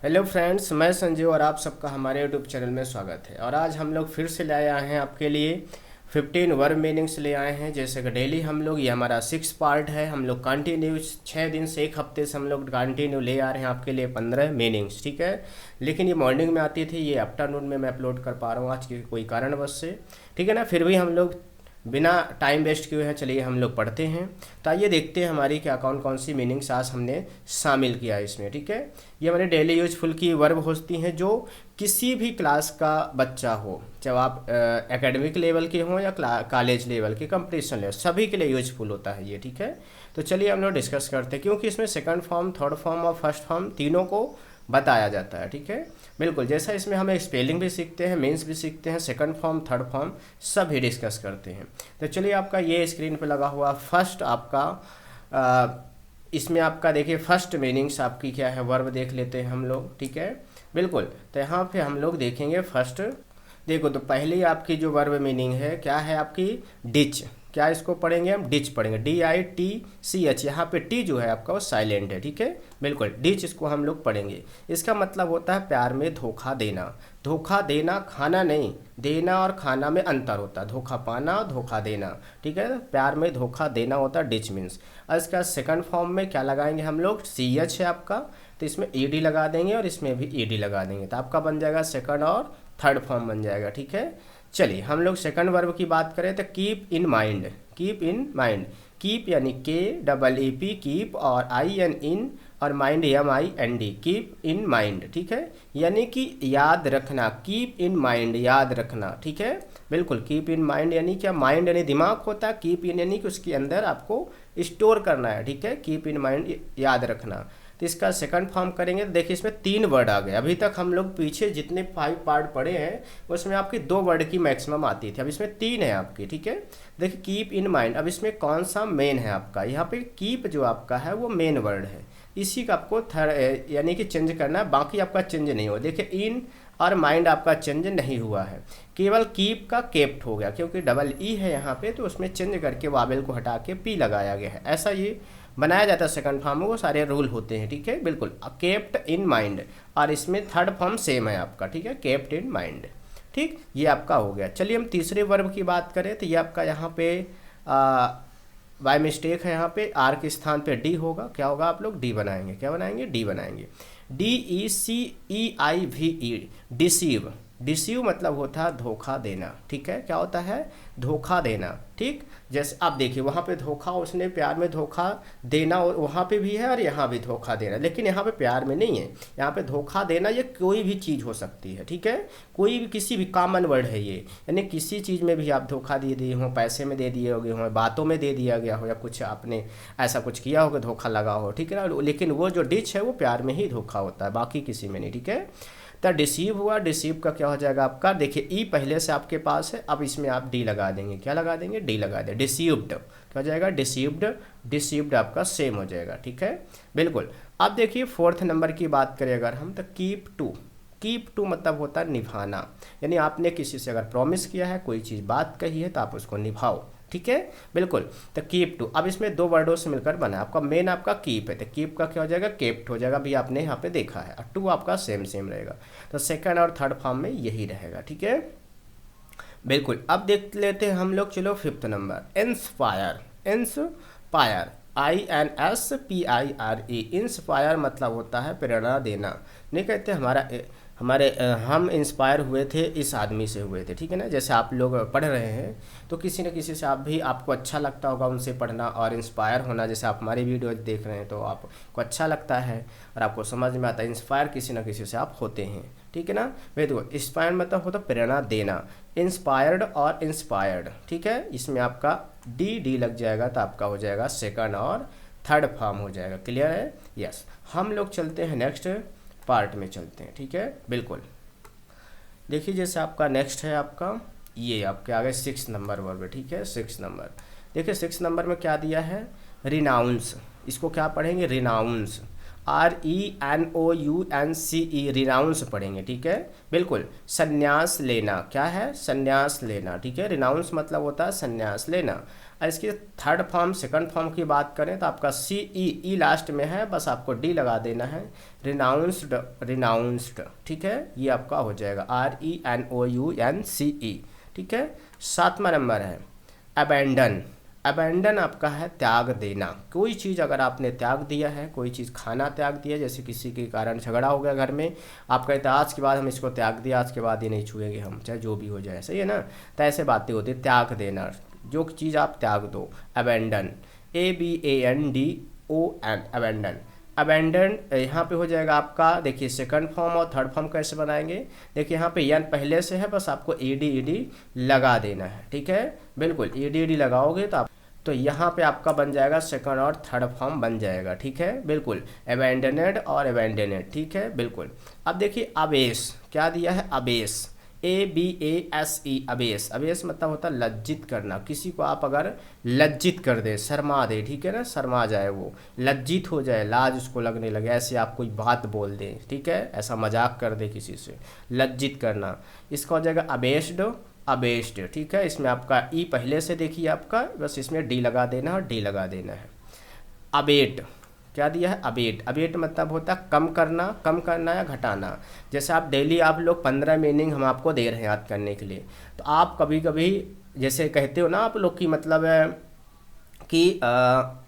Hello friends, मैं संजीव और आप सबका हमारे यूट्यूब चैनल में स्वागत है। और आज हम लोग फिर से ले आए हैं आपके लिए 15 वर्ब मीनिंग्स ले आए हैं। जैसे कि डेली हम लोग, ये हमारा 6 पार्ट है। हम लोग कंटिन्यू 6 दिन से 1 हफ्ते से हम लोग कंटिन्यू ले आ रहे हैं आपके लिए 15 मीनिंग्स, ठीक है। लेकिन ये मॉर्निंग में आती थी, ये आफ्टरनून में मैं अपलोड कर पा रहा हूँ आज के कोई कारणवश से, ठीक है ना। फिर भी हम लोग बिना टाइम वेस्ट किए हैं, चलिए हम लोग पढ़ते हैं। तो आइए देखते हैं हमारी क्या कौन कौन सी मीनिंग्स आज हमने शामिल किया है इसमें, ठीक है। ये हमारे डेली यूजफुल की वर्ब होती हैं जो किसी भी क्लास का बच्चा हो, चाहे आप एकेडमिक लेवल के हों या कॉलेज लेवल के, कंपटीशन लेवल, सभी के लिए यूजफुल होता है ये, ठीक है। तो चलिए हम लोग डिस्कस करते हैं, क्योंकि इसमें सेकंड फॉर्म, थर्ड फॉर्म और फर्स्ट फॉर्म तीनों को बताया जाता है, ठीक है। बिल्कुल, जैसा इसमें हमें स्पेलिंग भी सीखते हैं, मीन्स भी सीखते हैं, सेकंड फॉर्म, थर्ड फॉर्म सभी डिस्कस करते हैं। तो चलिए, आपका ये स्क्रीन पे लगा हुआ फर्स्ट आपका इसमें आपका देखिए फर्स्ट मीनिंग्स आपकी क्या है, वर्ब देख लेते हैं हम लोग, ठीक है। बिल्कुल, तो यहाँ पे हम लोग देखेंगे फर्स्ट। देखो, तो पहली आपकी जो वर्ब मीनिंग है क्या है आपकी, डिच। क्या इसको पढ़ेंगे हम, डिच पढ़ेंगे, DITCH। यहाँ पे टी जो है आपका वो साइलेंट है, ठीक है। बिल्कुल, डिच इसको हम लोग पढ़ेंगे। इसका मतलब होता है प्यार में धोखा देना। धोखा देना, खाना नहीं, देना और खाना में अंतर होता है। धोखा पाना और धोखा देना, ठीक है। प्यार में धोखा देना होता है डिच मीन्स। और इसका सेकंड फॉर्म में क्या लगाएंगे हम लोग, CH है आपका, तो इसमें ED लगा देंगे और इसमें भी ED लगा देंगे, तो आपका बन जाएगा सेकंड और थर्ड फॉर्म बन जाएगा, ठीक है। चलिए हम लोग सेकंड वर्ब की बात करें तो keep in mind. Keep in mind, keep यानी KEEP, कीप, और IN इन, और mind MIND, keep in mind, ठीक है। यानी कि याद रखना, कीप इन माइंड, याद रखना, ठीक है। बिल्कुल, कीप इन माइंड यानी क्या, माइंड यानी दिमाग होता है, कीप इन यानी कि उसके अंदर आपको स्टोर करना है, ठीक है। कीप इन माइंड, याद रखना। तो इसका सेकंड फॉर्म करेंगे तो देखिए इसमें 3 वर्ड आ गए। अभी तक हम लोग पीछे जितने 5 पार्ट पढ़े हैं उसमें आपकी 2 वर्ड की मैक्सिमम आती थी, अब इसमें 3 है आपकी, ठीक है। देखिए कीप इन माइंड, अब इसमें कौन सा मेन है आपका, यहाँ पे कीप जो आपका है वो मेन वर्ड है, इसी का आपको थर्ड यानी कि चेंज करना है, बाकी आपका चेंज नहीं हो। देखिए इन और माइंड आपका चेंज नहीं हुआ है, केवल कीप का केप्ट हो गया, क्योंकि डबल ई है यहाँ पे, तो उसमें चेंज करके वावेल को हटा के पी लगाया गया है। ऐसा ये बनाया जाता है सेकंड फॉर्म में, वो सारे रूल होते हैं, ठीक है। बिल्कुल, केप्ट इन माइंड, और इसमें थर्ड फॉर्म सेम है आपका, ठीक है, केप्ट इन माइंड, ठीक। ये आपका हो गया। चलिए हम तीसरे वर्ब की बात करें तो ये आपका यहाँ पे बाय मिस्टेक है, यहाँ पे आर के स्थान पे डी होगा। क्या होगा, आप लोग डी बनाएंगे, क्या बनाएंगे, डी बनाएंगे, DECEIVE, डिसीव। डिसीव मतलब होता है धोखा देना, ठीक है। क्या होता है, धोखा देना, ठीक। जैसे आप देखिए वहाँ पे धोखा, उसने प्यार में धोखा देना, और वहाँ पे भी है और यहाँ भी धोखा देना, लेकिन यहाँ पे प्यार में नहीं है। यहाँ पे धोखा देना ये कोई भी चीज़ हो सकती है, ठीक है। कोई भी, किसी भी, कॉमन वर्ड है ये, यानी किसी चीज़ में भी आप धोखा दे दिए हो, पैसे में दे दिए होगे हो, बातों में दे दिया गया हो, या कुछ आपने ऐसा कुछ किया होगा धोखा लगा हो, ठीक है ना। लेकिन वो जो डिच है वो प्यार में ही धोखा होता है, बाकी किसी में नहीं, ठीक है। तो डिसीव हुआ, डिसीव का क्या हो जाएगा आपका, देखिए ई पहले से आपके पास है, अब इसमें आप डी लगा देंगे, क्या लगा देंगे, डी लगा दें, डिसीव्ड, क्या हो जाएगा, डिसीव्ड। डिसीव्ड आपका सेम हो जाएगा, ठीक है। बिल्कुल। अब देखिए फोर्थ नंबर की बात करें अगर हम, तो कीप टू। कीप टू मतलब होता है निभाना, यानी आपने किसी से अगर प्रॉमिस किया है, कोई चीज़ बात कही है, तो आप उसको निभाओ, ठीक है। बिल्कुल, तो कीप टू, अब इसमें 2 वर्डों से मिलकर बना है आपका, मेन आपका कीप है, तो कीप का क्या हो जाएगा, केप्ट हो जाएगा, भी आपने यहाँ पे देखा है, और टू आपका सेम सेम रहेगा। तो सेकंड और थर्ड फॉर्म में यही रहेगा, ठीक है। बिल्कुल, अब देख लेते हैं हम लोग, चलो fifth number, inspire. Inspire, INSPIRE, inspire मतलब होता है प्रेरणा देना। नहीं कहते हम इंस्पायर हुए थे, इस आदमी से हुए थे, ठीक है ना। जैसे आप लोग पढ़ रहे हैं तो किसी न किसी से आप भी, आपको अच्छा लगता होगा उनसे पढ़ना और इंस्पायर होना। जैसे आप हमारी वीडियो देख रहे हैं तो आपको अच्छा लगता है और आपको समझ में आता है, इंस्पायर किसी न किसी से आप होते हैं, ठीक है ना। भाई देखो, इंस्पायर मतलब होता प्रेरणा देना, इंस्पायर्ड और इंस्पायर्ड, ठीक है। इसमें आपका डी लग जाएगा, तो आपका हो जाएगा सेकंड और थर्ड फॉर्म हो जाएगा। क्लियर है, यस। हम लोग चलते हैं नेक्स्ट पार्ट में, चलते हैं, ठीक है। बिल्कुल, देखिए जैसे आपका नेक्स्ट है आपका, ये आपके आगे 6 नंबर वर्ब है, ठीक है। 6 नंबर, देखिए 6 नंबर में क्या दिया है, रिनाउंस। इसको क्या पढ़ेंगे, रिनाउंस, RENOUNCE, रिनाउंस पढ़ेंगे, ठीक है। बिल्कुल, संन्यास लेना, क्या है, संन्यास लेना, ठीक है। रिनाउंस मतलब होता है संन्यास लेना। और इसकी थर्ड फॉर्म सेकंड फॉर्म की बात करें तो आपका सी ई लास्ट में है, बस आपको डी लगा देना है। रिनाउंस्ड, रिनाउंस्ड, ठीक है, ये आपका हो जाएगा RENOUNCE, ठीक है। 7वां नंबर है अबेंडन। अबेंडन आपका है त्याग देना। कोई चीज़ अगर आपने त्याग दिया है, कोई चीज़ खाना त्याग दिया, जैसे किसी के कारण झगड़ा हो गया घर में, आप कहते हैं आज के बाद हम इसको त्याग दिया, आज के बाद ये नहीं छुएंगे हम, चाहे जो भी हो जाए, सही है ना। तो ऐसे बातें होती है, त्याग देना, जो चीज़ आप त्याग दो, अबेंडन, ABANDON, अबेंडन। अबेंडन यहाँ पे हो जाएगा आपका, देखिए सेकंड फॉर्म और थर्ड फॉर्म कैसे बनाएंगे, देखिए यहाँ पे यन पहले से है, बस आपको ED लगा देना है, ठीक है, बिल्कुल ED लगाओगे तो यहाँ पे आपका बन जाएगा सेकंड और थर्ड फॉर्म बन जाएगा, ठीक है, बिल्कुल, अबेंडनेड और अबेंडनेड, ठीक है, बिल्कुल। अब देखिए अबेस, क्या दिया है, अबेस, ABASE, अबेस। अबेस मतलब होता है लज्जित करना, किसी को आप अगर लज्जित कर दे, शर्मा दे, ठीक है ना, शर्मा जाए, वो लज्जित हो जाए, लाज उसको लगने लगे, ऐसे आप कोई बात बोल दें, ठीक है, ऐसा मजाक कर दे किसी से, लज्जित करना, इसका हो जाएगा अबेस्ड, अबेस्ड, ठीक है। इसमें आपका ई पहले से देखिए आपका, बस इसमें डी लगा देना और डी लगा देना है। अबेट, क्या दिया है, अबेट। अबेट मतलब होता है कम करना या घटाना। जैसे आप डेली आप लोग 15 मीनिंग हम आपको दे रहे हैं याद करने के लिए, तो आप कभी कभी जैसे कहते हो ना आप लोग की मतलब है कि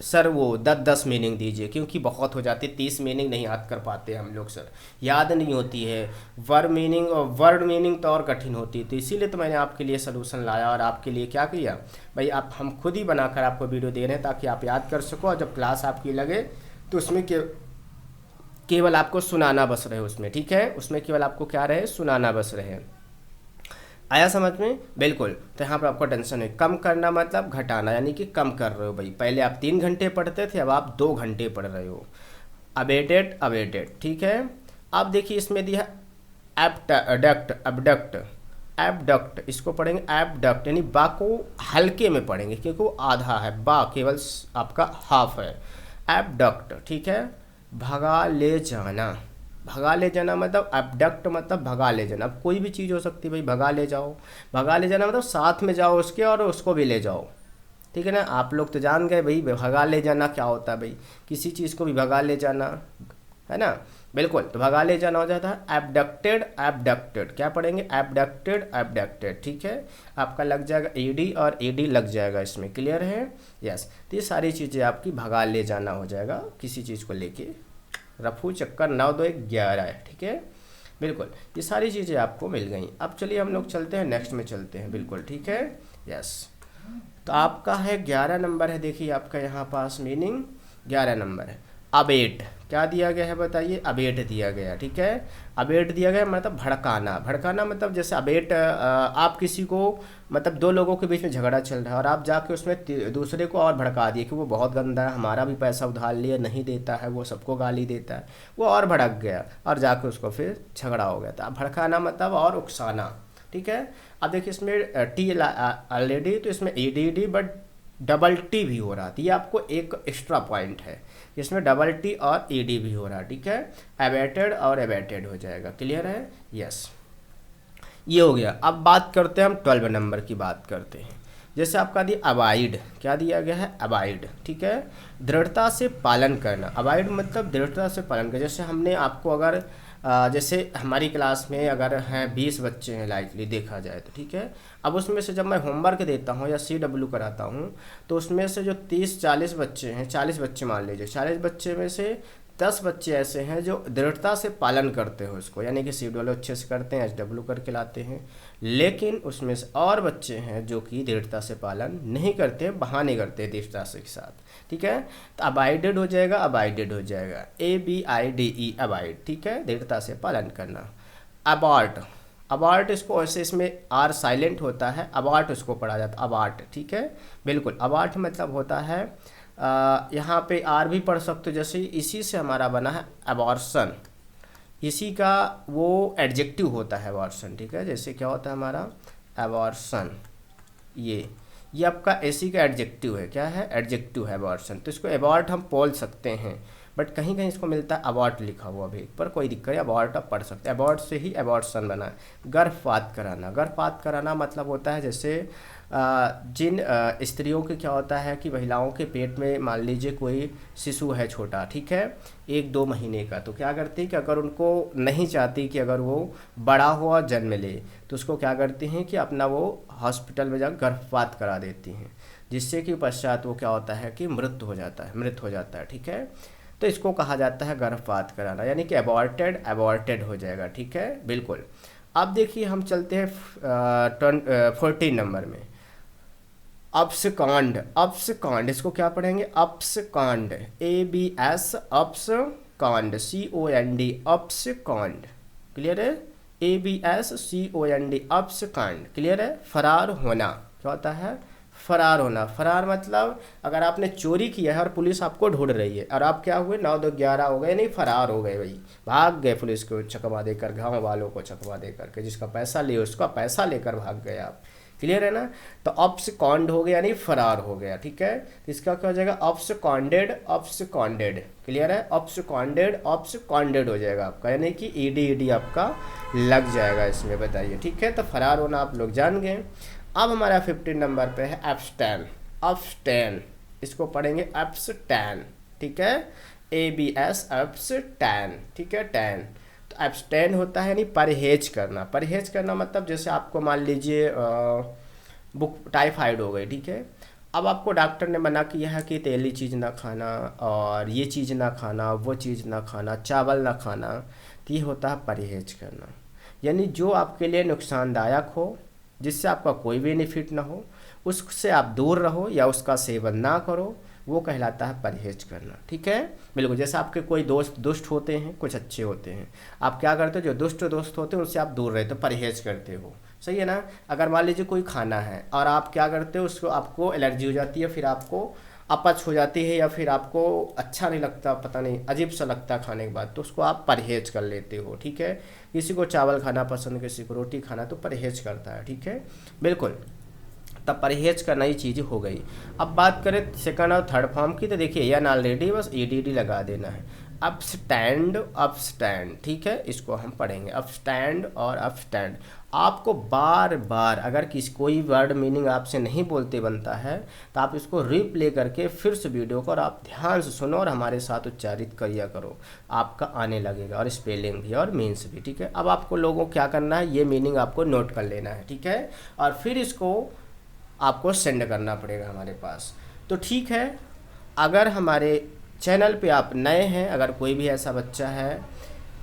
सर वो 10 मीनिंग दीजिए, क्योंकि बहुत हो जाती है, 30 मीनिंग नहीं याद कर पाते हम लोग सर, याद नहीं होती है। वर्ड मीनिंग तो और कठिन होती है, तो इसीलिए तो मैंने आपके लिए सलूशन लाया और आपके लिए क्या किया भाई, आप हम खुद ही बनाकर आपको वीडियो दे रहे हैं ताकि आप याद कर सको, और जब क्लास आपकी लगे तो उसमें केवल आपको सुनाना बस रहे उसमें, ठीक है, उसमें केवल आपको क्या रहे, सुनाना बस रहे। आया समझ में, बिल्कुल। तो यहाँ पर आपको टेंशन है, कम करना मतलब घटाना, यानी कि कम कर रहे हो भाई, पहले आप 3 घंटे पढ़ते थे, अब आप 2 घंटे पढ़ रहे हो। अबेटेड, अबेटेड, ठीक है। अब देखिए इसमें दिया एबडक्ट, अबडक्ट, एबडक्ट, इसको पढ़ेंगे एबडक्ट, यानी बा को हल्के में पढ़ेंगे क्योंकि वो आधा है, बा केवल आपका हाफ है। एबडक्ट, ठीक है, भगा ले जाना, भगा ले जाना मतलब एबडक्ट मतलब भगा ले जाना। अब कोई भी चीज़ हो सकती है भाई, भगा ले जाओ, भगा ले जाना मतलब साथ में जाओ उसके और उसको भी ले जाओ, ठीक है ना। आप लोग तो जान गए भाई भगा ले जाना क्या होता है भाई, किसी चीज़ को भी भगा ले जाना, है ना, बिल्कुल। तो भगा ले जाना हो जाता है एबडक्टेड, एबडक्टेड, क्या पढ़ेंगे, एबडक्टेड, एबडक्टेड, ठीक है। आपका लग जाएगा ED और ED लग जाएगा इसमें, क्लियर है, यस। तो ये सारी चीज़ें आपकी भगा ले जाना हो जाएगा, किसी चीज़ को लेके, रफू चक्कर 9 2 1 11 है, ठीक है, बिल्कुल। ये सारी चीज़ें आपको मिल गई। अब चलिए हम लोग चलते हैं नेक्स्ट में चलते हैं, बिल्कुल, ठीक है, यस। तो आपका है 11 नंबर है, देखिए आपका यहाँ पास मीनिंग 11 नंबर है। अबेट, क्या दिया गया है बताइए, अबेट दिया गया, ठीक है। अबेट दिया गया मतलब भड़काना, भड़काना मतलब जैसे अबेट, आप किसी को मतलब 2 लोगों के बीच में झगड़ा चल रहा है और आप जाके उसमें दूसरे को और भड़का दिए कि वो बहुत गंदा है, हमारा भी पैसा उधार लिया, नहीं देता है, वो सबको गाली देता है, वो और भड़क गया और जाके उसको फिर झगड़ा हो गया। तो भड़काना मतलब और उकसाना, ठीक है। अब देखिए इसमें टी ऑलरेडी, तो इसमें ED बट डबल टी भी हो रहा, तो ये आपको एक एक्स्ट्रा पॉइंट है, इसमें डबल टी और ED भी हो रहा, ठीक है। अबेटेड और अबेटेड हो जाएगा, क्लियर है, यस। ये हो गया। अब बात करते हैं हम 12 नंबर की बात करते हैं। जैसे आपका दिया अबाइड, क्या दिया गया है, अबाइड, ठीक है, दृढ़ता से पालन करना। अबाइड मतलब दृढ़ता से पालन करना। जैसे हमने आपको अगर जैसे हमारी क्लास में अगर हैं 20 बच्चे हैं लाइटली देखा जाए तो, ठीक है। अब उसमें से जब मैं होमवर्क देता हूँ या CW कराता हूँ तो उसमें से जो 30-40 बच्चे हैं, 40 बच्चे मान लीजिए, 40 बच्चे में से 10 बच्चे ऐसे हैं जो दृढ़ता से पालन करते हो इसको, यानी कि CW अच्छे से करते हैं, SW करके लाते हैं। लेकिन उसमें से और बच्चे हैं जो कि दृढ़ता से पालन नहीं करते, बहाने करते हैं दृढ़ता से के साथ, ठीक है। तो अबाइडेड हो जाएगा, अबाइडेड हो जाएगा, ABIDE, अबाइड, ठीक है, दृढ़ता से पालन करना। अबॉर्ट, अबॉर्ट इसको ऐसे, इसमें R साइलेंट होता है, अबॉर्ट उसको पढ़ा जाता है, अबॉर्ट, ठीक है, बिल्कुल। अबॉर्ट मतलब होता है यहाँ पे R भी पढ़ सकते हो, जैसे इसी से हमारा बना है अबॉर्शन, इसी का वो एडजेक्टिव होता है अबॉर्शन, ठीक है। जैसे क्या होता है हमारा अबॉर्शन, ये आपका इसी का एडजेक्टिव है, क्या है, एडजेक्टिव है अबॉर्शन। तो इसको अबॉर्ट हम बोल सकते हैं, बट कहीं कहीं इसको मिलता है अबॉर्ट लिखा हुआ भी, पर कोई दिक्कत नहीं, अबॉर्ट आप पढ़ सकते हैं। अबॉर्ट से ही अबॉर्शन बना है। गर्भपात कराना, गर्भपात कराना मतलब होता है जैसे जिन स्त्रियों के क्या होता है कि महिलाओं के पेट में मान लीजिए कोई शिशु है छोटा, ठीक है, 1-2 महीने का, तो क्या करती है कि अगर उनको नहीं चाहती कि अगर वो बड़ा हुआ जन्म ले, तो उसको क्या करती हैं कि अपना वो हॉस्पिटल में जाकर गर्भपात करा देती हैं, जिससे कि पश्चात वो क्या होता है कि मृत हो जाता है, ठीक है। तो इसको कहा जाता है गर्भपात कराना, यानी कि अबॉर्टेड हो जाएगा, ठीक है, बिल्कुल। अब देखिए हम चलते हैं 14 नंबर में, अपस्कांड, इसको क्या पढ़ेंगे, अपस्कांड, ABS, अपस्कांड, COND, अपस्कांड, क्लियर है, ABS COND, अपस्कांड, क्लियर है। फरार होना, क्या होता है, फरार होना। फरार मतलब अगर आपने चोरी किया है और पुलिस आपको ढूंढ रही है और आप क्या हुए 9-2-11 हो गए, नहीं फरार हो गए भाई, भाग गए पुलिस को चकमा देकर, गाँव वालों को चकमा देकर के, जिसका पैसा लिए उसका पैसा लेकर भाग गए आप, क्लियर है ना। तो अपस्कॉन्ड हो गया यानी फरार हो गया, ठीक है। तो इसका क्या हो जाएगा, अपस्कॉन्डेड, क्लियर है, अपस्कॉन्डेड हो जाएगा आपका, यानी कि ईडी आपका लग जाएगा इसमें, बताइए, ठीक है। तो फरार होना आप लोग जान गए। अब हमारा 15 नंबर पे है एब्स्टेन, इसको पढ़ेंगे एब्स्टेन, ठीक है, ABS, एब्स्टेन, ठीक है, टैन। तो एब्स्टेन होता है यानी परहेज करना मतलब जैसे आपको मान लीजिए टाइफाइड हो गई, ठीक है, अब आपको डॉक्टर ने मना किया है कि तेली चीज़ ना खाना और ये चीज़ ना खाना, वो चीज़ ना खाना, चावल ना खाना, तो ये होता है परहेज करना, यानी जो आपके लिए नुकसानदायक हो, जिससे आपका कोई बेनिफिट ना हो, उससे आप दूर रहो या उसका सेवन ना करो, वो कहलाता है परहेज करना, ठीक है, बिल्कुल। जैसे आपके कोई दोस्त दुष्ट होते हैं, कुछ अच्छे होते हैं, आप क्या करते हो, जो दुष्ट दोस्त होते हैं उनसे आप दूर रहते हो, परहेज करते हो, सही है ना। अगर मान लीजिए कोई खाना है और आप क्या करते हो, उसको आपको एलर्जी हो जाती है, फिर आपको अपच हो जाती है, या फिर आपको अच्छा नहीं लगता, पता नहीं अजीब सा लगता खाने के बाद, तो उसको आप परहेज कर लेते हो, ठीक है। किसी को चावल खाना पसंद, किसी को रोटी खाना, तो परहेज करता है, ठीक है, बिल्कुल। तब परहेज करना ही चीज़ हो गई। अब बात करें सेकंड और थर्ड फॉर्म की, तो देखिए यन ऑलरेडी बस EDD लगा देना है, अपस्टैंड, ठीक है, इसको हम पढ़ेंगे अपस्टैंड और अपस्टैंड। आपको बार बार अगर कोई वर्ड मीनिंग आपसे नहीं बोलते बनता है, तो आप इसको रिप्ले करके फिर से वीडियो को और आप ध्यान से सुनो और हमारे साथ उच्चारित करिया करो, आपका आने लगेगा, और स्पेलिंग भी और मीन्स भी, ठीक है। अब आपको लोगों को क्या करना है, ये मीनिंग आपको नोट कर लेना है, ठीक है, और फिर इसको आपको सेंड करना पड़ेगा हमारे पास। तो ठीक है, अगर हमारे चैनल पे आप नए हैं, अगर कोई भी ऐसा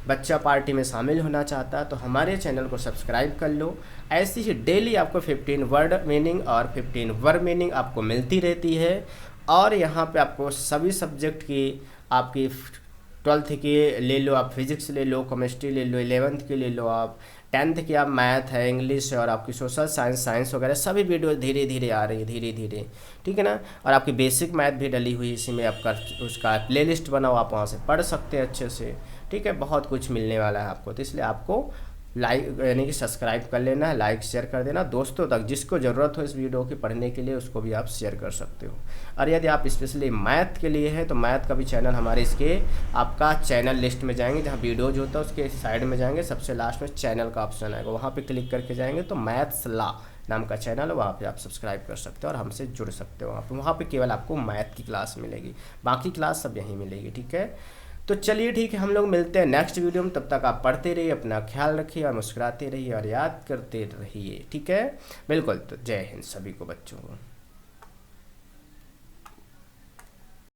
बच्चा पार्टी में शामिल होना चाहता है, तो हमारे चैनल को सब्सक्राइब कर लो। ऐसी ही डेली आपको 15 वर्ड मीनिंग और 15 वर्ड मीनिंग आपको मिलती रहती है, और यहाँ पे आपको सभी सब्जेक्ट की, आपकी 12th की ले लो, आप फिजिक्स ले लो, केमिस्ट्री ले लो, 11th की ले लो, आप 10th की आप मैथ है, इंग्लिश है, और आपकी सोशल साइंस वगैरह सभी वीडियो धीरे धीरे आ रही है, धीरे, ठीक है ना। और आपकी बेसिक मैथ भी डली हुई इसी में, आपका उसका प्लेलिस्ट बनाओ, आप वहाँ से पढ़ सकते हैं अच्छे से, ठीक है। बहुत कुछ मिलने वाला है आपको, तो इसलिए आपको लाइक यानी कि सब्सक्राइब कर लेना है, लाइक शेयर कर देना दोस्तों तक, जिसको ज़रूरत हो इस वीडियो की पढ़ने के लिए, उसको भी आप शेयर कर सकते हो। और यदि आप स्पेशली मैथ के लिए है, तो मैथ का भी चैनल हमारे इसके आपका चैनल लिस्ट में जाएंगे, जहाँ वीडियोज होता है उसके साइड में जाएंगे, सबसे लास्ट में चैनल का ऑप्शन आएगा, वहाँ पर क्लिक करके जाएंगे तो मैथ्स ला नाम का चैनल है, वहाँ पे आप सब्सक्राइब कर सकते हो और हमसे जुड़ सकते हो। वहाँ पे केवल आपको मैथ की क्लास मिलेगी, बाकी क्लास सब यहीं मिलेगी, ठीक है। तो चलिए ठीक है, हम लोग मिलते हैं नेक्स्ट वीडियो में, तब तक आप पढ़ते रहिए, अपना ख्याल रखिए और मुस्कुराते रहिए और याद करते रहिए, ठीक है, बिल्कुल। तो जय हिंद सभी को, बच्चों को।